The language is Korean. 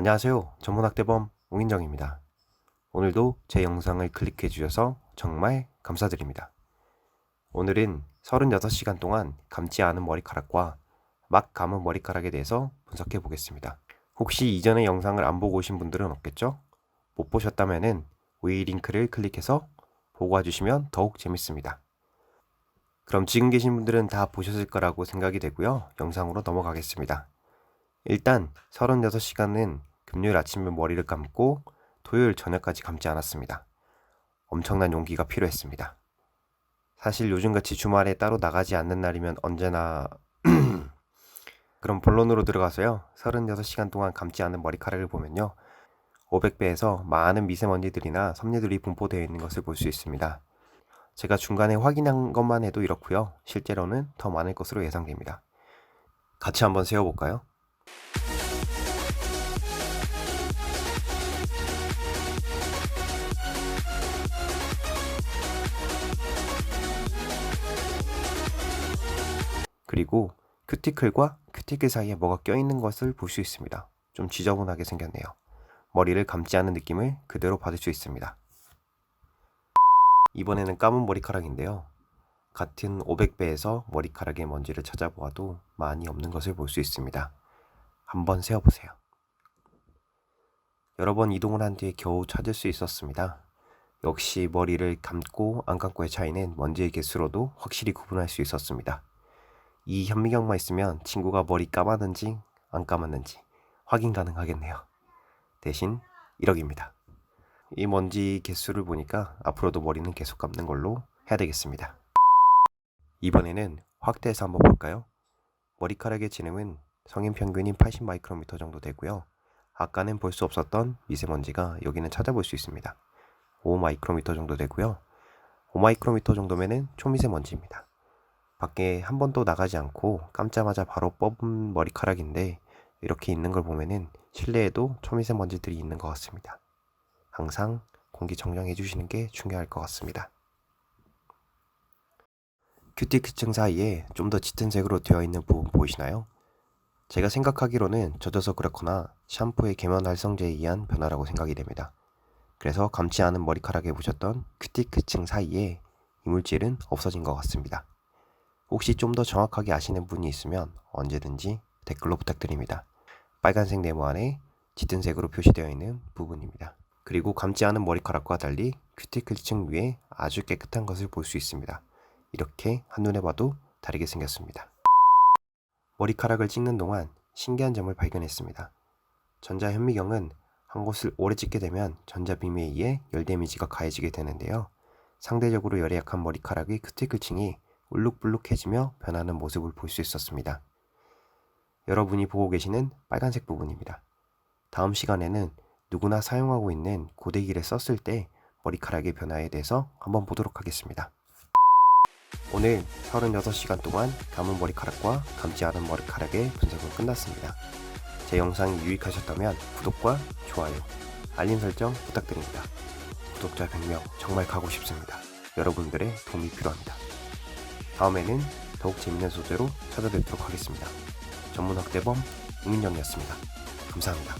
안녕하세요. 전문학대범 웅인정입니다. 오늘도 제 영상을 클릭해 주셔서 정말 감사드립니다. 오늘은 36시간 동안 감지 않은 머리카락과 막 감은 머리카락에 대해서 분석해 보겠습니다. 혹시 이전의 영상을 안 보고 오신 분들은 없겠죠? 못 보셨다면은 위 링크를 클릭해서 보고 와주시면 더욱 재밌습니다. 그럼 지금 계신 분들은 다 보셨을 거라고 생각이 되고요. 영상으로 넘어가겠습니다. 일단 36시간은 금요일 아침에 머리를 감고 토요일 저녁까지 감지 않았습니다. 엄청난 용기가 필요했습니다. 사실 요즘같이 주말에 따로 나가지 않는 날이면 언제나 그럼 본론으로 들어가서요. 36시간 동안 감지 않은 머리카락을 보면요. 500배에서 많은 미세먼지들이나 섬유들이 분포되어 있는 것을 볼 수 있습니다. 제가 중간에 확인한 것만 해도 이렇고요. 실제로는 더 많을 것으로 예상됩니다. 같이 한번 세어볼까요? 그리고 큐티클과 큐티클 사이에 뭐가 껴있는 것을 볼 수 있습니다. 좀 지저분하게 생겼네요. 머리를 감지 않은 느낌을 그대로 받을 수 있습니다. 이번에는 감은 머리카락인데요. 같은 500배에서 머리카락의 먼지를 찾아보아도 많이 없는 것을 볼 수 있습니다. 한번 세어보세요. 여러 번 이동을 한 뒤에 겨우 찾을 수 있었습니다. 역시 머리를 감고 안 감고의 차이는 먼지의 개수로도 확실히 구분할 수 있었습니다. 이 현미경만 있으면 친구가 머리 감았는지 안 감았는지 확인 가능하겠네요. 대신 1억입니다. 이 먼지 개수를 보니까 앞으로도 머리는 계속 감는 걸로 해야 되겠습니다. 이번에는 확대해서 한번 볼까요? 머리카락의 지름은 성인 평균인 80 마이크로미터 정도 되고요. 아까는 볼 수 없었던 미세먼지가 여기는 찾아볼 수 있습니다. 5 마이크로미터 정도 되고요. 5 마이크로미터 정도면은 초미세먼지입니다. 밖에 한 번도 나가지 않고 감자마자 바로 뽑은 머리카락인데 이렇게 있는 걸 보면은 실내에도 초미세먼지들이 있는 것 같습니다. 항상 공기청정해 주시는 게 중요할 것 같습니다. 큐티클층 사이에 좀 더 짙은 색으로 되어 있는 부분 보이시나요? 제가 생각하기로는 젖어서 그렇거나 샴푸의 계면 활성제에 의한 변화라고 생각이 됩니다. 그래서 감지 않은 머리카락에 보셨던 큐티클층 사이에 이물질은 없어진 것 같습니다. 혹시 좀 더 정확하게 아시는 분이 있으면 언제든지 댓글로 부탁드립니다. 빨간색 네모 안에 짙은 색으로 표시되어 있는 부분입니다. 그리고 감지 않은 머리카락과 달리 큐티클층 위에 아주 깨끗한 것을 볼 수 있습니다. 이렇게 한눈에 봐도 다르게 생겼습니다. 머리카락을 찍는 동안 신기한 점을 발견했습니다. 전자현미경은 한 곳을 오래 찍게 되면 전자빔에 의해 열 데미지가 가해지게 되는데요. 상대적으로 열에 약한 머리카락의 큐티클층이 울룩불룩해지며 변하는 모습을 볼 수 있었습니다. 여러분이 보고 계시는 빨간색 부분입니다. 다음 시간에는 누구나 사용하고 있는 고데기를 썼을 때 머리카락의 변화에 대해서 한번 보도록 하겠습니다. 오늘 36시간 동안 감은 머리카락과 감지 않은 머리카락의 분석은 끝났습니다. 제 영상이 유익하셨다면 구독과 좋아요, 알림 설정 부탁드립니다. 구독자 100명 정말 가고 싶습니다. 여러분들의 도움이 필요합니다. 다음에는 더욱 재밌는 소재로 찾아뵙도록 하겠습니다. 전문학대범 웅인정이었습니다. 감사합니다.